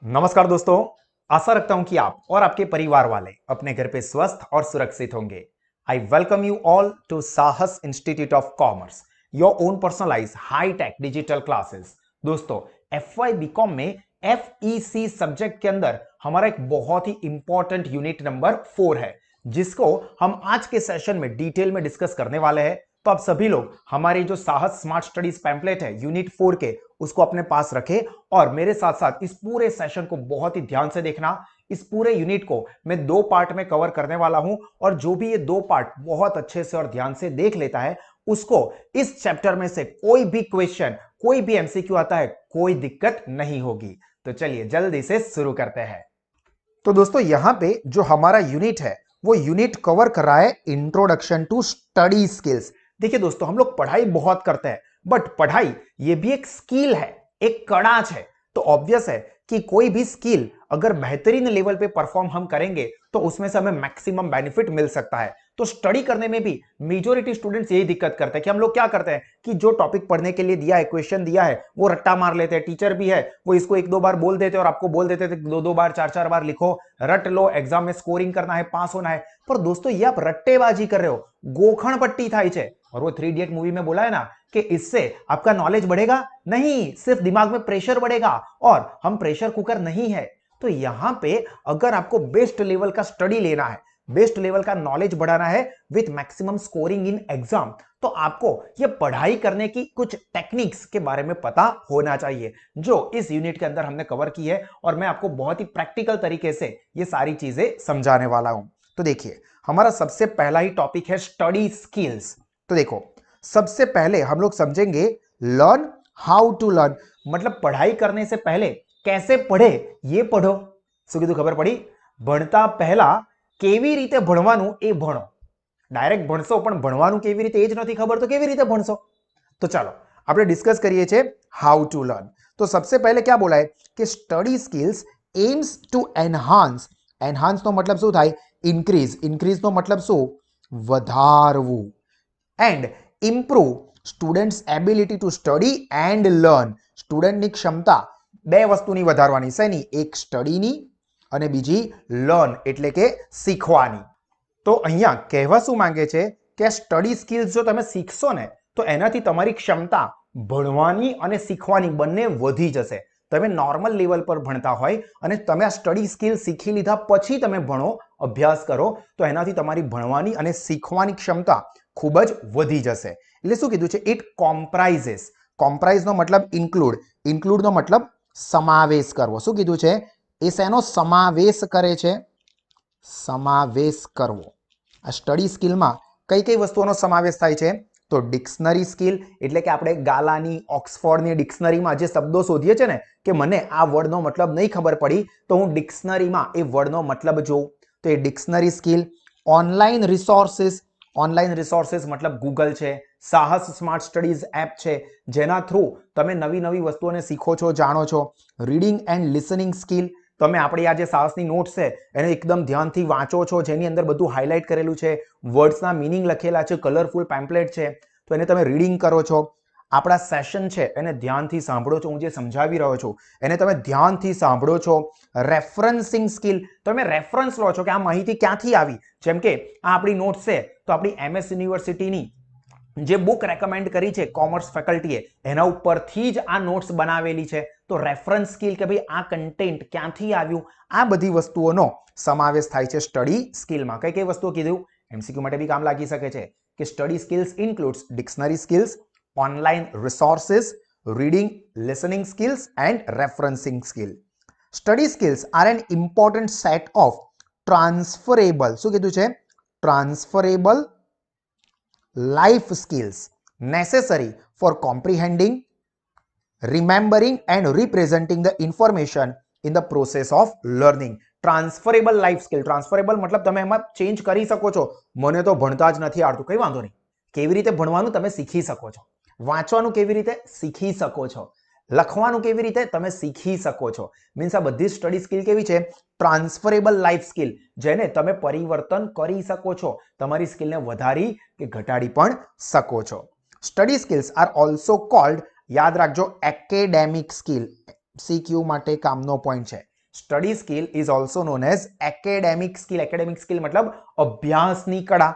नमस्कार दोस्तों। आशा रखता हूं कि आप और आपके परिवार वाले अपने घर पे स्वस्थ और सुरक्षित होंगे। I welcome you all to Sahas institute of commerce, your own personalise high tech digital classes. दोस्तों, FY बीकॉम में FEC सब्जेक्ट के अंदर हमारा एक बहुत ही इंपॉर्टेंट यूनिट नंबर 4 है, जिसको हम आज के सेशन में डिटेल में डिस्कस करने वाले हैं। तो आप सभी लोग हमारी जो साहस स्मार्ट स्टडीज पैम्पलेट है यूनिट 4 के, उसको अपने पास रखें और मेरे साथ साथ इस पूरे सेशन को बहुत ही ध्यान से देखना। इस पूरे यूनिट को मैं 2 पार्ट में कवर करने वाला हूं और जो भी ये 2 पार्ट बहुत अच्छे से और ध्यान से देख लेता है, उसको इस चैप्टर में से कोई भी क्वेश्चन, कोई भी MCQ आता है, कोई दिक्कत नहीं होगी। तो चलिए जल्दी से शुरू करते हैं। तो दोस्तों, यहां पे जो हमारा यूनिट है वो यूनिट कवर कर रहा है इंट्रोडक्शन टू स्टडी स्किल्स। देखिए दोस्तों, हम लोग पढ़ाई बहुत करते हैं, बट पढ़ाई ये भी एक स्किल है, एक कड़ाच है। तो ऑब्वियस है कि कोई भी स्किल अगर बेहतरीन लेवल पे परफॉर्म हम करेंगे तो उसमें से हमें मैक्सिमम बेनिफिट मिल सकता है। तो स्टडी करने में भी मेजॉरिटी स्टूडेंट्स यही दिक्कत करते हैं कि हम लोग क्या करते हैं कि जो टॉपिक पढ़ने के लिए दिया है, क्वेश्चन दिया है, वो रट्टा मार लेते हैं। टीचर भी है, वो इसको 1-2 बार बोल देते और आपको बोल देते थे 2-2 बार 4-4 बार लिखो, रट लो, एग्जाम में स्कोरिंग करना है, पास होना है। पर दोस्तों, ये आप रट्टेबाजी कर रहे हो, गोखण पट्टी थाई छे। और वो 3 इडियट मूवी में बोला है ना कि इससे आपका नॉलेज बढ़ेगा नहीं, सिर्फ दिमाग में प्रेशर बढ़ेगा, और हम प्रेशर कुकर नहीं है। तो यहां पे अगर आपको बेस्ट लेवल का स्टडी लेना है, बेस्ट लेवल का नॉलेज बढ़ाना है with maximum scoring in exam, तो आपको ये पढ़ाई करने की कुछ टेक्निक्स के बारे में पता होना चाहिए, जो इस यूनिट के अंदर हमने कवर की है और मैं आपको बहुत ही प्रैक्टिकल तरीके से ये सारी चीजें समझाने वाला हूं। तो देखिए, हमारा सबसे पहला ही टॉपिक है स्टडी स्किल्स। तो देखो, सबसे पहले हम लोग समझेंगे लर्न हाउ टू लर्न, मतलब पढ़ाई करने से पहले कैसे पढ़े ये पढ़ो। શું કીધું ખબર પડી? ભણતા પહેલા કેવી રીતે ભણવાનું એ ભણો। ડાયરેક્ટ ભણશો પણ ભણવાનું કેવી રીતે એ જ નથી ખબર, તો કેવી રીતે ભણશો? તો ચાલો આપણે ડિસ્કસ કરીએ છીએ હાઉ ટુ લર્ન। તો सबसे पहले क्या बोला है कि study skills aims to enhance. Enhance નો મતલબ શું થાય? ઇન્ક્રીઝ। ઇન્ક્રીઝ નો મતલબ શું? વધારવું। And improve students ability to study and learn. स्टूडेंटની ક્ષમતા બે વસ્તુની વધારવાની છે ની, એક સ્ટડીની અને બીજી લર્ન એટલે કે શીખવાની। તો અહીંયા કહેવા શું માંગે છે કે સ્ટડી સ્કિલ્સ જો તમે શીખશો ને તો એનાથી તમારી ક્ષમતા ભણવાની અને શીખવાની બંને વધી જશે। તમે નોર્મલ લેવલ પર ભણતા હોય અને તમે આ સ્ટડી સ્કિલ શીખી લીધા પછી તમે ભણો, અભ્યાસ કરો, તો એનાથી તમારી ભણવાની અને શીખવાની ક્ષમતા ખૂબ જ વધી જશે। એટલે શું કીધું છે? ઇટ કોમ્પ્રાઇઝેસ। કોમ્પ્રાઇઝ નો મતલબ ઇન્ક્લુડ, ઇન્ક્લુડ નો મતલબ સમાવેશ કરવો। શું કીધું છે? એ શેનો સમાવેશ કરે છે? સમાવેશ કરવો। આ સ્ટડી સ્કિલમાં કઈ કઈ વસ્તુઓનો સમાવેશ થાય છે? તો ડિક્શનરી સ્કિલ, એટલે કે આપણે ગાલાની, ઓક્સફોર્ડની ડિક્શનરીમાં જે શબ્દો શોધીએ છીએ ને કે મને આ વર્ડનો મતલબ નહીં ખબર પડી, તો હું ડિક્શનરીમાં એ વર્ડનો મતલબ જોઉં, તો એ dictionary skill. Online resources, online resources મતલબ ગૂગલ છે, સાહસ સ્માર્ટ સ્ટડીઝ એપ છે, જેના થ્રુ તમે નવી નવી વસ્તુઓને શીખો છો, જાણો છો। રીડિંગ એન્ડ લિસનિંગ સ્કિલ, તમે આપણી આ જે સાહસની નોટ્સ છે એને એકદમ ધ્યાનથી વાંચો છો, જેની અંદર બધું હાઇલાઇટ કરેલું છે, વર્ડ્સના મીનિંગ લખેલા છે, કલરફુલ પેમ્પલેટ છે, તો એને તમે રીડિંગ કરો છો। આપણા સેશન છે એને ધ્યાનથી સાંભળો છો, હું જે સમજાવી રહ્યો છું એને તમે ધ્યાનથી સાંભળો છો। રેફરન્સિંગ સ્કિલ, તમે રેફરન્સ લો છો કે આ માહિતી ક્યાંથી આવી। જેમ કે આ આપણી નોટ્સ છે તો આપણી MS યુનિવર્સિટીની જે બુક રેકમેન્ડ કરી છે કોમર્સ ફેકલ્ટીએ, એના ઉપરથી જ આ નોટ્સ બનાવેલી છે। તો રેફરન્સ સ્કિલ કે ભાઈ આ કન્ટેન્ટ ક્યાંથી આવ્યું, આ બધી વસ્તુઓનો સમાવેશ થાય છે સ્ટડી સ્કિલમાં। કઈ કઈ વસ્તુઓ કીધું? MCQ માટે બી કામ લાગી શકે છે કે study skills includes dictionary skills, online resources, reading listening skills and referencing skill. Study skills are an important set of transferable, શું કીધું છે? Transferable life skills necessary for comprehending, remembering and representing the information in the process of learning। Transferable life skill, transferable મતલબ તમે એમાં change કરી શકો છો। મને તો ભણતા જ નથી આવડતું, કઈ વાંધો નહીં, કેવી રીતે ભણવાનું તમે શીખી શકો છો, વાંચવાનું કેવી રીતે શીખી શકો છો, લખવાનું કેવી રીતે તમે શીખી શકો છો। મીન્સ આ બધી સ્ટડી સ્કિલ કેવી છે? ટ્રાન્સફરેબલ લાઈફ સ્કિલ, જેને તમે પરિવર્તન કરી શકો છો, તમારી સ્કિલને વધારી કે ઘટાડી પણ શકો છો। Study skills are also cold, યાદ રાખજો, એકેડેમિક સ્કિલ। CQ માટે કામનો પોઈન્ટ છે study skill is also known as academic skill. Academic skill મતલબ અભ્યાસની કળા.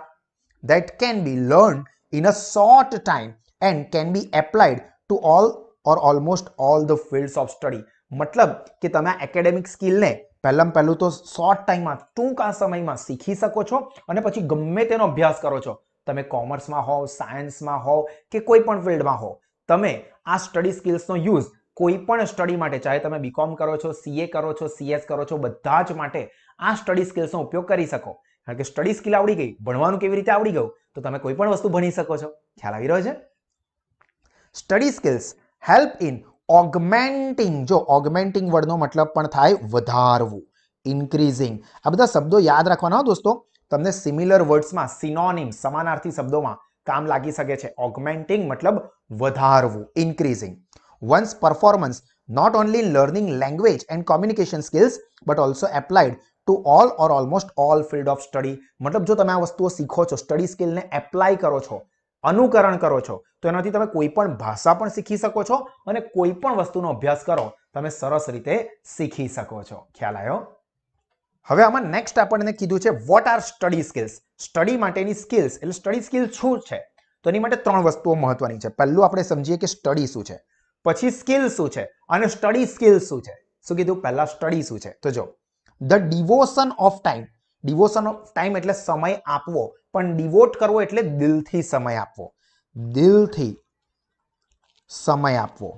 that can be learned in a short time and can be applied to all or almost all the fields of study. મતલબ કે તમે આ academic સ્કિલને પહેલું તો short ટાઈમમાં ટૂંકા સમયમાં શીખી શકો છો અને પછી ગમે તેનો અભ્યાસ કરો છો. તમે કોમર્સમાં હોવ, સાયન્સમાં હોવ કે કોઈ પણ ફિલ્ડમાં હોવ, તમે આ સ્ટડી સ્કિલ્સનો યુઝ કોઈ પણ સ્ટડી માટે, ચાહે તમે બીકોમ કરો છો, સીએ કરો છો, સીએસ કરો છો, બધા જ માટે આ સ્ટડી સ્કિલ્સનો ઉપયોગ કરી શકો. કારણ કે સ્ટડી સ્કિલ આવડી ગઈ, ભણવાનું કેવી રીતે આવડી ગયું, તો તમે કોઈ પણ વસ્તુ ભણી શકો છો. ખ્યાલ આવી રહ્યો છે? Study skills help in augmenting. જો ઓગમેન્ટિંગ વર્ડનો મતલબ પણ થાય વધારવું, ઇન્ક્રીઝિંગ. આ બધા શબ્દો યાદ રાખવાના દોસ્તો. તમને સિમિલર વર્ડ્સમાં સિનોનિમ, સમાનાર્થી શબ્દોમાં કામ લાગી શકે છે. ઓગમેન્ટિંગ મતલબ વધારવું, increasing. Once performance not only in learning language and communication skills but also applied to all or almost all field of study. મતલબ જો તમે આ વસ્તુઓ શીખો છો, સ્ટડી સ્કિલને એપ્લાય કરો છો, અનુકરણ કરો છો, તો એનાથી તમે કોઈ પણ ભાષા પણ શીખી શકો છો અને કોઈ પણ વસ્તુનો અભ્યાસ કરો તમે સરસ રીતે શીખી શકો છો. ખ્યાલ આવ્યો? હવે આમાં નેક્સ્ટ આપણને કીધું છે what are study skills. Study માટેની સ્કિલ્સ એટલે સ્ટડી સ્કિલ શું છે? તો એની માટે ત્રણ વસ્તુઓ મહત્વની છે. પહેલું આપણે સમજીએ કે સ્ટડી શું છે, પછી સ્કિલ શું છે અને સ્ટડી સ્કિલ શું છે. શું કીધું? પહેલા સ્ટડી શું છે તો જો, the devotion of time. Devotion of time એટલે સમય આપવો, પણ ડિવોટ કરવો એટલે દિલથી સમય આપવો. દિલથી સમય આપવો.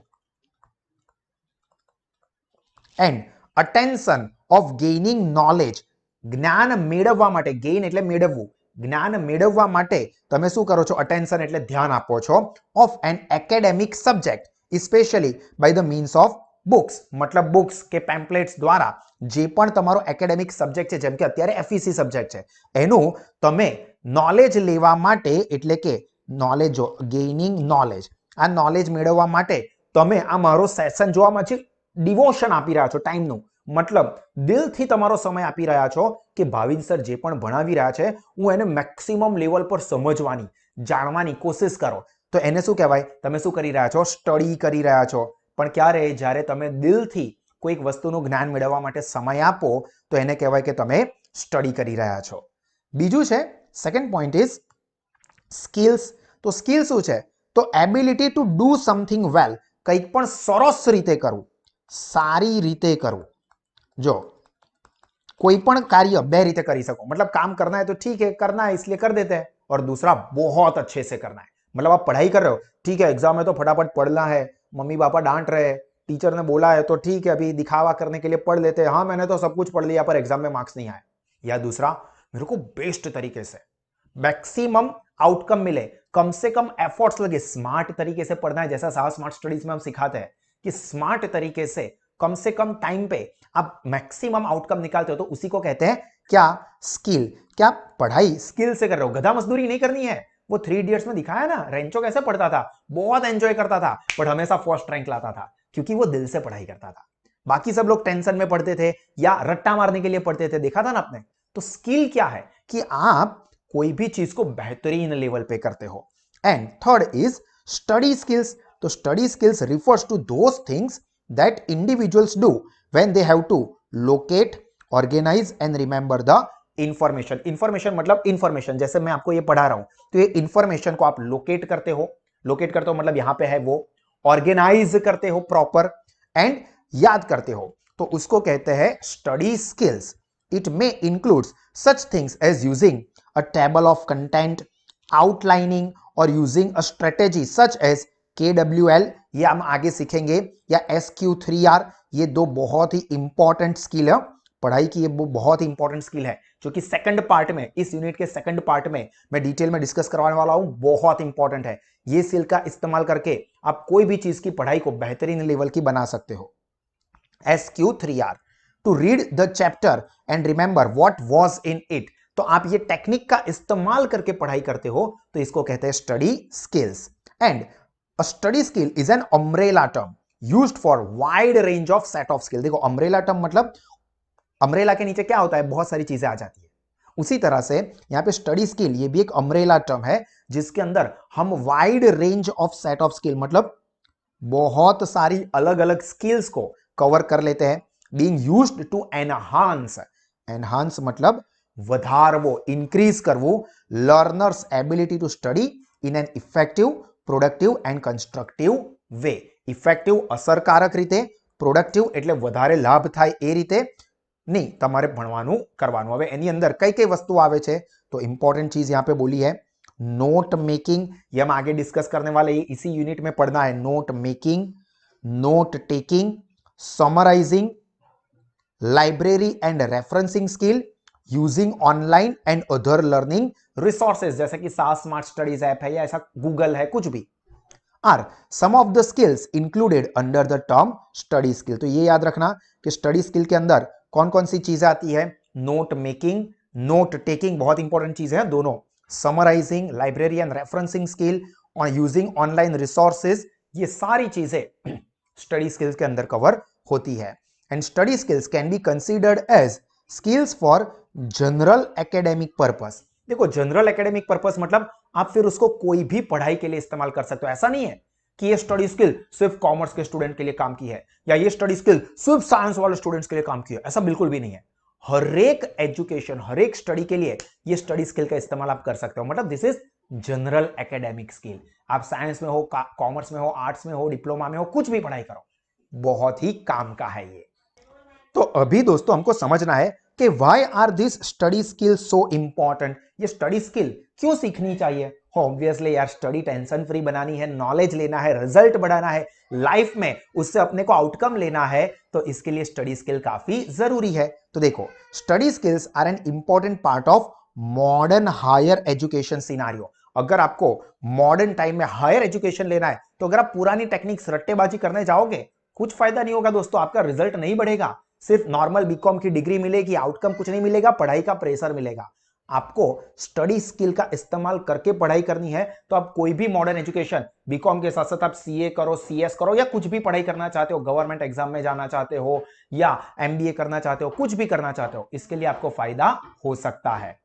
And attention of gaining knowledge. જ્ઞાન મેળવવા માટે, ગેઇન એટલે મેળવવું, જ્ઞાન મેળવવા માટે તમે શું કરો છો? અટેન્શન એટલે ધ્યાન આપો છો. Of an academic subject especially by the means of books. મતલબ બુક્સ કે પેમ્પલેટ્સ દ્વારા જે પણ તમારો એકેડેમિક સબ્જેક્ટ છે, જેમ કે અત્યારે એફઈસી સબ્જેક્ટ છે, એનું તમે નોલેજ લેવા માટે, એટલે કે નોલેજ, ગેઇનિંગ નોલેજ, આ નોલેજ મેળવવા માટે તમે આ મારો સેશન જોવામાં છે ડિવોશન આપી રહ્યા છો, ટાઈમનું. મતલબ દિલથી તમારો સમય આપી રહ્યા છો કે ભાવિન સર જે પણ ભણાવી રહ્યા છે હું એને મેક્સિમમ લેવલ પર સમજવાની, જાણવાની કોશિશ કરો. તો એને શું કહેવાય? તમે શું કરી રહ્યા છો? સ્ટડી કરી રહ્યા છો. પણ ક્યારે? જ્યારે તમે દિલથી કોઈક વસ્તુનું જ્ઞાન મેળવવા માટે સમય આપો તો એને કહેવાય કે તમે સ્ટડી કરી રહ્યા છો. બીજું છે, સેકન્ડ પોઈન્ટ ઇઝ સ્કિલ્સ. તો સ્કિલ શું છે? તો એબિલિટી ટુ ડુ સમથિંગ વેલ. કંઈક પણ સરસ રીતે કરવું, સારી રીતે કરવું. જો कोई पण कार्य बे रीते करी सको. मतलब काम करना है तो ठीक है, करना है इसलिए कर देते हैं, और दूसरा बहुत अच्छे से करना है. मतलब आप पढ़ाई कर रहे हो, ठीक है, एग्जाम में तो फटाफट पढ़ना है, मम्मी पापा डांट रहे हैं, टीचर ने बोला है तो ठीक है, अभी दिखावा करने के लिए पढ़ लेते हैं, हाँ मैंने तो सब कुछ पढ़ लिया पर एग्जाम में मार्क्स नहीं आए. या दूसरा, मेरे को बेस्ट तरीके से मैक्सिमम आउटकम मिले, कम से कम एफर्ट्स लगे, स्मार्ट तरीके से पढ़ना है. जैसा साहस स्मार्ट स्टडीज में हम सिखाते हैं कि स्मार्ट तरीके से कम से कम टाइम पे आप मैक्सिमम आउटकम निकालते हो, तो उसी को कहते हैं क्या? स्किल. क्या पढ़ाई स्किल से कर रहे हो, गधा मजदूरी नहीं करनी है. वो 3 इडियट्स में दिखाया ना, रेंचो कैसे पढ़ता था, बहुत एंजॉय करता था, बट हमेशा फर्स्ट रैंक लाता था क्योंकि वो दिल से पढ़ाई करता था. बाकी सब लोग टेंशन में पढ़ते थे या रट्टा मारने के लिए पढ़ते थे. देखा था ना आपने? तो स्किल क्या है कि आप कोई भी चीज को बेहतरीन लेवल पे करते हो. And third is study skills. तो study skills refers to those things that individuals do when they have to locate, organize and remember the information. information मतलब information, जैसे मैं आपको ये पढ़ा रहा हूं तो ये information को आप locate करते हो. locate करते हो मतलब यहां पे है वो. organize करते हो प्रॉपर, एंड याद करते हो, तो उसको कहते हैं study skills. It may includes such things as using a table of content, outlining or using a strategy such as KWL, ये हम आगे सीखेंगे, या SQ3R. ये दो बहुत ही इंपॉर्टेंट स्किल है पढ़ाई की, ये बहुत ही इंपॉर्टेंट स्किल है जो कि सेकंड पार्ट में, इस यूनिट के सेकंड पार्ट में मैं डिटेल में डिस्कस करवाने वाला हूं. बहुत इंपॉर्टेंट है. ये स्किल का इस्तेमाल करके आप कोई भी चीज की पढ़ाई को बेहतरीन लेवल की बना सकते हो. SQ3R, to read the chapter and remember what was in it. तो आप ये टेक्निक का इस्तेमाल करके पढ़ाई करते हो तो इसको कहते हैं study skills. And A study skill is an umbrella term used for wide range of set of skill. देखो umbrella term मतलब umbrella के नीचे क्या होता है, बहुत सारी चीजें आ जाती है. उसी तरह से यहाँ पे स्टडी स्किल ये भी एक umbrella term है जिसके अंदर हम wide range of set of skill मतलब बहुत सारी अलग अलग स्किल्स को कवर कर लेते हैं. being used to enhance मतलब વધારવો, increase કરવું learners ability to study in an effective, productive and constructive way. Effective અસરકારક રીતે, પ્રોડક્ટિવ એટલે વધારે લાભ થાય એ રીતે नहीं, તમારે ભણવાનું કરવાનું. હવે એની અંદર કઈ કઈ વસ્તુ આવે છે તો इंपॉर्टेंट चीज यहां पे बोली है नोट मेकिंग, ये हम आगे डिस्कस करने वाले, इसी यूनिट में पढ़ना है. Note making, note taking, summarising, library and referencing skill, using online and other learning resources, जैसे कि सास स्मार्ट स्टडीज ऐप है या ऐसा गूगल है, कुछ भी are some of the skills included under the term study skill. तो ये याद रखना कि स्टडी स्किल के अंदर कौन कौन सी चीजें आती है. नोट मेकिंग, नोट टेकिंग बहुत इंपॉर्टेंट चीज है दोनों. Summarising, library and referencing skill और यूजिंग ऑनलाइन रिसोर्सेज, ये सारी चीजें स्टडी स्किल्स के अंदर कवर होती है. And study skills can be considered as skills for general academic purpose. देखो जनरल एकेडमिक पर्पस मतलब आप फिर उसको कोई भी पढ़ाई के लिए इस्तेमाल कर सकते हो. ऐसा नहीं है कि ये स्टडी स्किल सिर्फ कॉमर्स के स्टूडेंट के लिए काम की है या ये स्टडी स्किल सिर्फ साइंस वाले स्टूडेंट्स के लिए काम की है, ऐसा बिल्कुल भी नहीं है. हर एक एजुकेशन, हर एक स्टडी के लिए ये स्टडी स्किल का इस्तेमाल आप कर सकते हो. मतलब this is general academic skill. आप साइंस में हो, कॉमर्स में हो, आर्ट्स में हो, डिप्लोमा में हो, कुछ भी पढ़ाई करो, बहुत ही काम का है ये. तो अभी दोस्तों हमको समझना है कि why are this study skill so important. ये स्टडी स्किल क्यों सीखनी चाहिए. ऑब्वियसली यार स्टडी टेंशन फ्री बनानी है, नॉलेज लेना है, रिजल्ट बढ़ाना है लाइफ में, उससे अपने को आउटकम लेना है, तो इसके लिए स्टडी स्किल काफी जरूरी है. तो देखो study skills are an important part of modern higher education scenario. अगर आपको मॉडर्न टाइम में हायर एजुकेशन लेना है तो अगर आप पुरानी टेक्निक्स रट्टेबाजी करने जाओगे कुछ फायदा नहीं होगा दोस्तों, आपका रिजल्ट नहीं बढ़ेगा. सिर्फ नॉर्मल बीकॉम की डिग्री मिलेगी, आउटकम कुछ नहीं मिलेगा, पढ़ाई का प्रेशर मिलेगा. आपको स्टडी स्किल का इस्तेमाल करके पढ़ाई करनी है तो आप कोई भी मॉडर्न एजुकेशन, बीकॉम के साथ साथ आप सीए करो, सीएस करो या कुछ भी पढ़ाई करना चाहते हो, गवर्नमेंट एग्जाम में जाना चाहते हो या एमबीए करना चाहते हो, कुछ भी करना चाहते हो, इसके लिए आपको फायदा हो सकता है.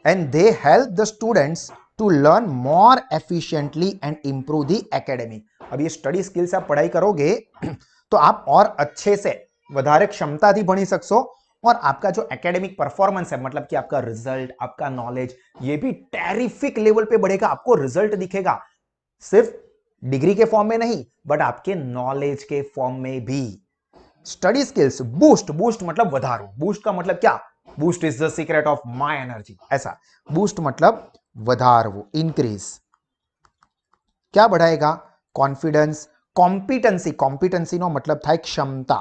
And they help the students to learn more efficiently and improve the academic. अब ये स्टडी स्किल से आप पढ़ाई करोगे तो आप और अच्छे से વધારે ક્ષમતાથી ભણી શકશો और आपका जो एकेडमिक परफॉर्मेंस है, मतलब कि आपका रिजल्ट, आपका नॉलेज, ये भी टेरिफिक लेवल पे बढ़ेगा. आपको रिजल्ट दिखेगा सिर्फ डिग्री के फॉर्म में नहीं बट आपके नॉलेज के फॉर्म में भी. स्टडी स्किल्स बूस्ट, बूस्ट मतलब વધારો. बूस्ट का मतलब क्या, boost is the secret of my energy, ऐसा. बूस्ट मतलब વધારવું, इंक्रीज. क्या बढ़ाएगा, कॉन्फिडेंस, कॉम्पिटेंसी. कॉम्पिटेंसी નો मतलब થાય ક્ષમતા.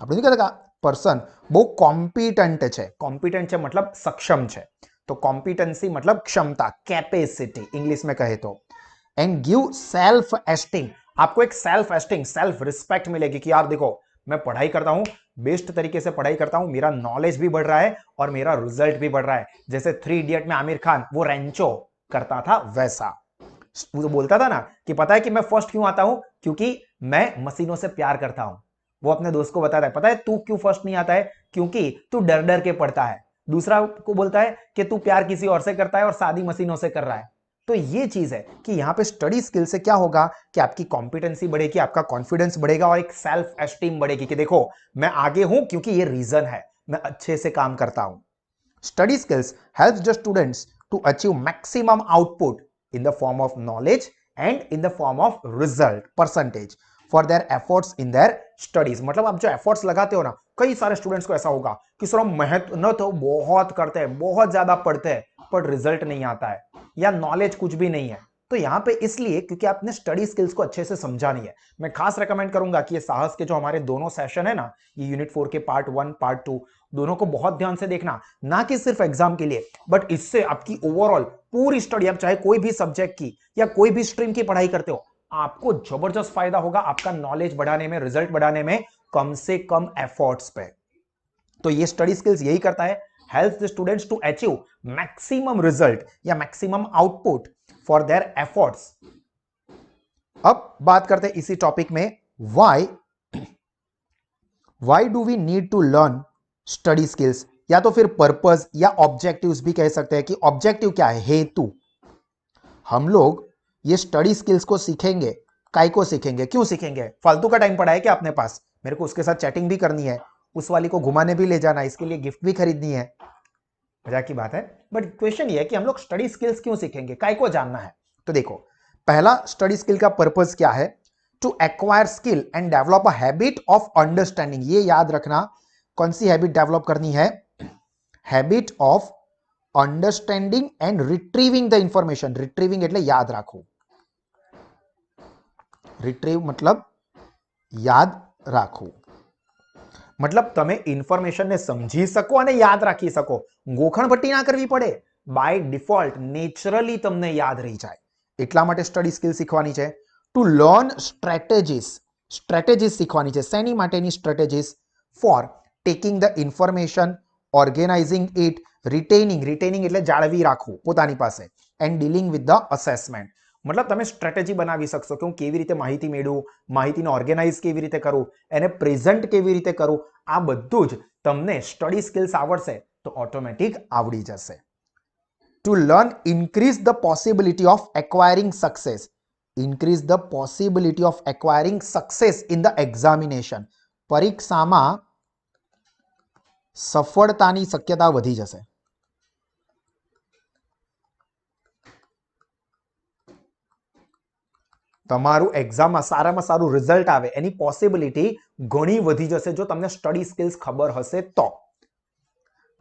આપણે નહીં કહેતા पर्सन બહુ કોમ્પિટન્ટ છે, કોમ્પિટન્ટ છે मतलब सक्षम છે, तो कॉम्पिटेंसी मतलब क्षमता, कैपेसिटी इंग्लिश में कहे तो. And give self esteem. आपको एक सेल्फ एस्टीम, सेल्फ रिस्पेक्ट मिलेगी कि यार देखो मैं पढ़ाई करता हूं, बेस्ट तरीके से पढ़ाई करता हूं, मेरा नॉलेज भी बढ़ रहा है और मेरा रिजल्ट भी बढ़ रहा है. जैसे 3 इडियट में आमिर खान वो रेंचो करता था वैसा. वो बोलता था ना कि पता है कि मैं फर्स्ट क्यों आता हूं, क्योंकि मैं मशीनों से प्यार करता हूं. वो अपने दोस्त को बताता है, पता है तू क्यों फर्स्ट नहीं आता है, क्योंकि तू डर डर के पढ़ता है. दूसरा को बोलता है कि तू प्यार किसी और से करता है और शादी मशीनों से कर रहा है. तो ये चीज है कि यहां पे स्टडी स्किल से क्या होगा कि आपकी कॉम्पिटेंसी बढ़ेगी, आपका कॉन्फिडेंस बढ़ेगा और एक सेल्फ एस्टीम बढ़ेगी कि देखो मैं आगे हूं क्योंकि ये रीजन है, मैं अच्छे से काम करता हूं. Study skills helps the students to achieve maximum output in the form of knowledge and in the form of result percentage for their efforts in their studies. मतलब आप जो एफर्ट्स लगाते हो ना, कई सारे स्टूडेंट्स को ऐसा होगा कि सर हम मेहनत तो बहुत करते हैं, बहुत ज्यादा पढ़ते हैं पर रिजल्ट नहीं आता है या नॉलेज कुछ भी नहीं है. तो यहां पे इसलिए क्योंकि आपने स्टडी स्किल्स को अच्छे से समझा नहीं है. मैं खास रेकमेंड करूंगा कि ये साहस के जो हमारे दोनों सेशन है ना, ये यूनिट 4 के पार्ट 1 पार्ट 2 दोनों को बहुत ध्यान से देखना, ना कि सिर्फ एग्जाम के लिए बट इससे आपकी ओवरऑल पूरी स्टडी, आप चाहे कोई भी सब्जेक्ट की या कोई भी स्ट्रीम की पढ़ाई करते हो, आपको जबरदस्त फायदा होगा आपका नॉलेज बढ़ाने में, रिजल्ट बढ़ाने में, कम से कम एफर्ट्स पे. तो ये स्टडी स्किल्स यही करता है, helps the students to achieve maximum result या maximum output for their efforts. अब बात करते हैं इसी टॉपिक में, why do we need to learn study skills, या तो फिर पर्पस या ऑब्जेक्टिव्स भी कह सकते हैं कि ऑब्जेक्टिव क्या है, हेतु. हम लोग ये स्टडी स्किल्स को सीखेंगे, काय को सीखेंगे, क्यों सीखेंगे, फालतू का टाइम पड़ा है क्या अपने पास, मेरे को उसके साथ चैटिंग भी करनी है, उस वाली को घुमाने भी ले जाना है, इसके लिए गिफ्ट भी खरीदनी है। मजाक की बात है, बट क्वेश्चन ये है कि हम लोग स्टडी स्किल्स क्यों सीखेंगे, काय को जानना है। तो देखो, पहला स्टडी स्किल का पर्पस क्या है, to acquire skill and develop a habit of understanding. ये याद रखना, कौन सी हैबिट डेवलप करनी है, habit of understanding and retrieving the information. Retrieving એટલે याद રાખવું, रिट्रीव मतलब याद રાખવું, मतलब તમે ઇન્ફોર્મેશન ને સમજી શકો અને યાદ રાખી શકો, ગોખણપટ્ટી ના કરવી પડે, બાય ડિફોલ્ટ નેચરલી તમને યાદ રહી જાય, એટલા માટે સ્ટડી સ્કિલ શીખવાની છે। ટુ લર્ન સ્ટ્રેટેજીસ, સ્ટ્રેટેજીસ શીખવાની છે, શેની માટેની strategies, for taking the information, organizing it, retaining, retaining એટલે જાળવી રાખવું પોતાની પાસે, and dealing with the assessment. मतलब તમે સ્ટ્રેટેજી બનાવી શકશો કે હું કેવી રીતે માહિતી મેળવું, માહિતીને ઓર્ગેનાઇઝ કેવી રીતે કરું, એને પ્રેઝન્ટ કેવી રીતે કરું, આ બધું જ તમને સ્ટડી સ્કિલ્સ આવડશે તો ઓટોમેટિક આવડી જશે। To learn increase the possibility of acquiring success, increase the possibility of acquiring success in the examination. પરીક્ષામાં સફળતાની શક્યતા વધી જશે। તમારું એક્ઝામમાં સારામાં સારું રિઝલ્ટ આવે એની પોસિબિલિટી ઘણી વધી જશે જો તમને સ્ટડી સ્કિલ્સ ખબર હશે તો।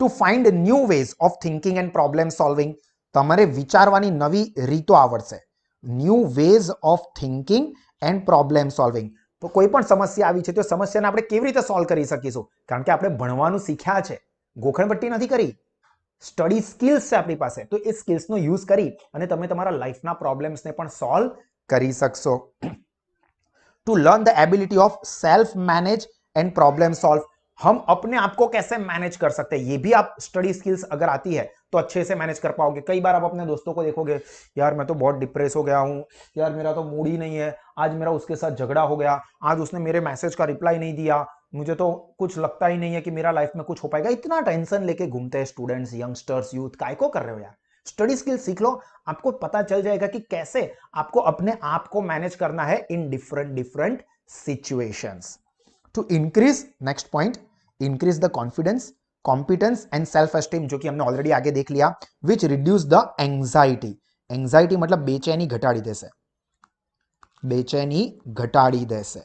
To find new ways of thinking and problem solving, તમારે વિચારવાની નવી રીતો આવડશે, new ways of thinking and problem solving. તો કોઈ પણ સમસ્યા આવી છે તો સમસ્યાને આપણે કેવી રીતે સોલ્વ કરી શકીશું, કારણ કે આપણે ભણવાનું શીખ્યા છે, ગોખણપટ્ટી નથી કરી, સ્ટડી સ્કિલ્સ છે આપણી પાસે, તો એ સ્કિલ્સનો યુઝ કરી અને તમે તમારા લાઈફના પ્રોબ્લેમ્સને પણ સોલ્વ કરી શકશો। To learn the ability of self manage and problem solve, हम अपने आप को कैसे मैनेज कर सकते हैं, ये भी आप स्टडी स्किल्स अगर आती है तो अच्छे से मैनेज कर पाओगे। कई बार आप अपने दोस्तों को देखोगे, यार मैं तो बहुत डिप्रेस हो गया हूं, यार मेरा तो मूड ही नहीं है, आज मेरा उसके साथ झगड़ा हो गया, आज उसने मेरे मैसेज का रिप्लाई नहीं दिया, मुझे तो कुछ लगता ही नहीं है कि मेरा लाइफ में कुछ हो पाएगा। इतना टेंशन लेके घूमते हैं स्टूडेंट्स, यंगस्टर्स, यूथ, काय को कर रहे हो यार। स्टडी स्किल सीख लो, आपको पता चल जाएगा कि कैसे आपको अपने आप को मैनेज करना है in different different situations. To increase, next point, increase the confidence, competence and self esteem, जो कि हमने ऑलरेडी आगे देख लिया, which reduce the anxiety. Anxiety मतलब बेचैनी घटाड़ी देसे, बेचैनी घटाड़ी देसे।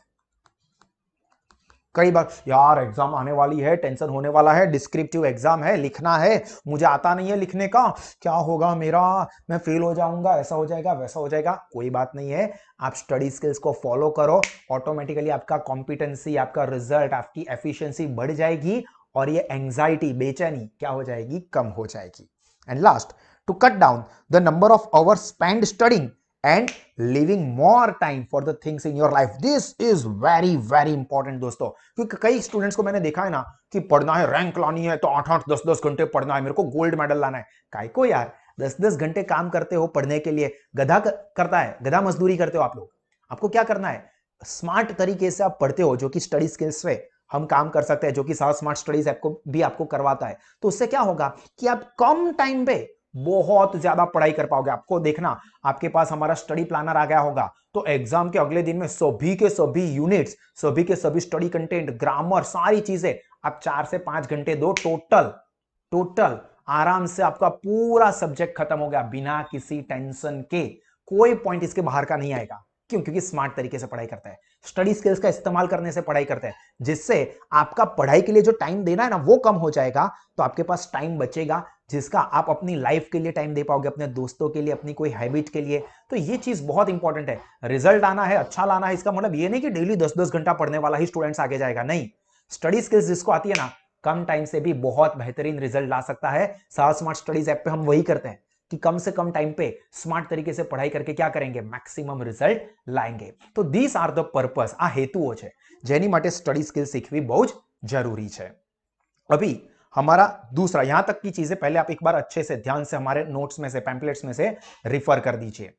कई बार यार एग्जाम आने वाली है, टेंशन होने वाला है, डिस्क्रिप्टिव एग्जाम है, लिखना है, मुझे आता नहीं है लिखने का, क्या होगा मेरा, मैं फेल हो जाऊंगा, ऐसा हो जाएगा वैसा हो जाएगा। कोई बात नहीं है, आप स्टडी स्किल्स को फॉलो करो, ऑटोमेटिकली आपका कॉम्पिटेंसी, आपका रिजल्ट, आपकी एफिशिएंसी बढ़ जाएगी और ये एंजाइटी, बेचैनी क्या हो जाएगी, कम हो जाएगी। And last, to cut down the number of hours spend studying and living more time for the things in your life. This is very very important दोस्तों, क्योंकि कई स्टूडेंट्स को मैंने देखा है ना कि पढ़ना है, रैंक लानी है तो 8-8 10-10 घंटे पढ़ना है, मेरे को गोल्ड मेडल लाना है। काय को यार 10-10 घंटे काम करते हो पढ़ने के लिए, गधा करता है, गधा मजदूरी करते हो आप लोग। आपको क्या करना है, स्मार्ट तरीके से आप पढ़ते हो, जो कि स्टडी स्किल्स पे हम काम कर सकते हैं, जो कि सारा स्मार्ट स्टडीज आपको भी आपको करवाता है। तो उससे क्या होगा कि आप कम टाइम पे बहुत ज्यादा पढ़ाई कर पाओगे। आपको देखना, आपके पास हमारा स्टडी प्लानर आ गया होगा तो एग्जाम के अगले दिन में सभी के सभी यूनिट्स, सभी के सभी स्टडी कंटेंट, ग्रामर, सारी चीजें आप 4 से 5 घंटे दो, टोटल आराम से आपका पूरा सब्जेक्ट खत्म हो गया बिना किसी टेंशन के। कोई पॉइंट इसके बाहर का नहीं आएगा। क्यों? क्योंकि स्मार्ट तरीके से पढ़ाई करता है, स्टडी स्किल्स का इस्तेमाल करने से पढ़ाई करते हैं, जिससे आपका पढ़ाई के लिए जो टाइम देना है ना वो कम हो जाएगा, तो आपके पास टाइम बचेगा जिसका आप अपनी लाइफ के लिए टाइम दे पाओगे, अपने दोस्तों के लिए, अपनी कोई हैबिट के लिए। तो ये चीज बहुत इंपॉर्टेंट है। रिजल्ट आना है, अच्छा लाना है, इसका मतलब ये नहीं कि डेली 10-10 घंटा पढ़ने वाला ही स्टूडेंट्स आगे जाएगा, नहीं। स्टडी स्किल्स जिसको आती है ना, कम टाइम से भी बहुत बेहतरीन रिजल्ट ला सकता है। सारा स्मार्ट स्टडीज ऐप पे हम वही करते हैं कि कम से कम टाइम पे स्मार्ट तरीके से पढ़ाई करके क्या करेंगे, मैक्सिमम रिजल्ट लाएंगे। तो दीस आर द पर्पस, आ हेतुओं છે જેની માટે સ્ટડી સ્કિલ શીખવી બહુ જ જરૂરી છે। अभी हमारा दूसरा, यहां तक की चीजें पहले आप एक बार अच्छे से ध्यान से हमारे नोट्स में से, पैम्पलेट्स में से रिफर कर दीजिए।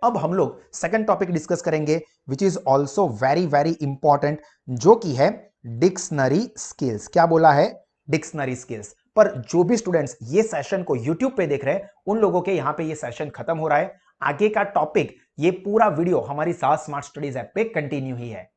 अब हम लोग सेकंड टॉपिक डिस्कस करेंगे which is also very very important, जो कि है डिक्शनरी स्किल्स। क्या बोला है, डिक्शनरी स्किल्स। पर जो भी स्टूडेंट्स ये सेशन को YouTube पे देख रहे हैं उन लोगों के यहां पे ये सेशन खत्म हो रहा है। आगे का टॉपिक, ये पूरा वीडियो हमारी सास स्मार्ट स्टडीज ऐप पे कंटिन्यू ही है।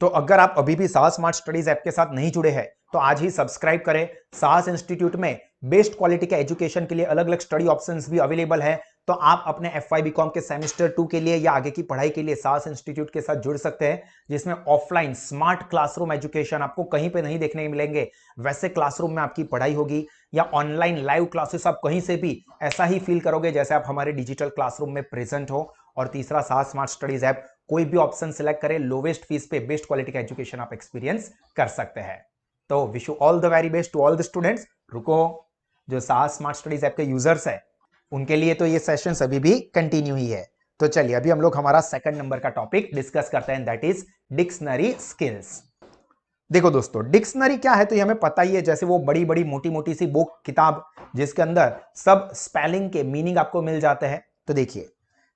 तो अगर आप अभी भी साहस स्मार्ट स्टडीज ऐप के साथ नहीं जुड़े हैं तो आज ही सब्सक्राइब करें। साहस इंस्टीट्यूट में बेस्ट क्वालिटी के एजुकेशन के लिए अलग अलग स्टडी ऑप्शंस भी अवेलेबल है। तो आप अपने FY BCom के सेमेस्टर 2 के लिए या आगे की पढ़ाई के लिए साहस इंस्टीट्यूट के साथ जुड़ सकते हैं, जिसमें ऑफलाइन स्मार्ट क्लासरूम एजुकेशन आपको कहीं पे नहीं देखने मिलेंगे। वैसे क्लासरूम में आपकी पढ़ाई होगी या ऑनलाइन लाइव क्लासेस आप कहीं से भी ऐसा ही फील करोगे जैसे आप हमारे डिजिटल क्लासरूम में प्रेजेंट हो। और तीसरा, साहस स्मार्ट स्टडीज ऐप, कोई भी ऑप्शन सिलेक्ट करें, लोवेस्ट फीस पे बेस्ट क्वालिटी का एजुकेशन आप एक्सपीरियंस कर सकते हैं। तो wish you all the very best to all the students. रुको, जो साहस स्मार्ट स्टडीज ऐप के यूजर्स है उनके लिए तो ये सेशन अभी भी कंटिन्यू ही है। तो चलिए अभी हम लोग हमारा सेकंड नंबर का टॉपिक डिस्कस करते हैं, दैट इज डिक्शनरी स्किल्स। देखो दोस्तों, डिक्शनरी क्या है तो ये हमें पता ही है, जैसे वो बड़ी बड़ी मोटी मोटी सी बुक किताब जिसके अंदर सब स्पेलिंग के मीनिंग आपको मिल जाते हैं। तो देखिए,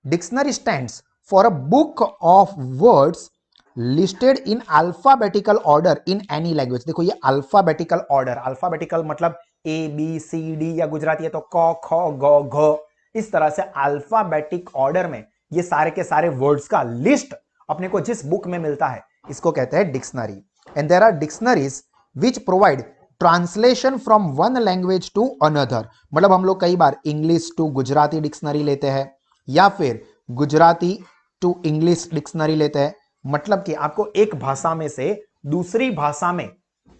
dictionary stands for a book of words listed in alphabetical order in any language. देखो ये अल्फाबेटिकल ऑर्डर, अल्फाबेटिकल मतलब ABCD या गुजराती है तो क ख ग घ, इस तरह से अल्फाबेटिक ऑर्डर में ये सारे के सारे वर्ड्स का लिस्ट अपने को जिस बुक में मिलता है इसको कहते हैं dictionary. And there are dictionaries which provide translation from one language to another. मतलब हम लोग कई बार इंग्लिश टू गुजराती डिक्शनरी लेते हैं या फिर गुजराती टू इंग्लिश डिक्शनरी लेते हैं। मतलब कि आपको एक भाषा में से दूसरी भाषा में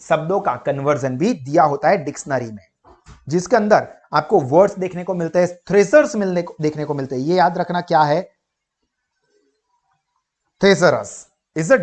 शब्दों का कन्वर्जन भी दिया होता है डिक्शनरी में, जिसके अंदर आपको वर्ड्स देखने को मिलते हैं, थ्रेसर्स देखने को मिलते हैं। ये याद रखना क्या है, थेसरस इज अ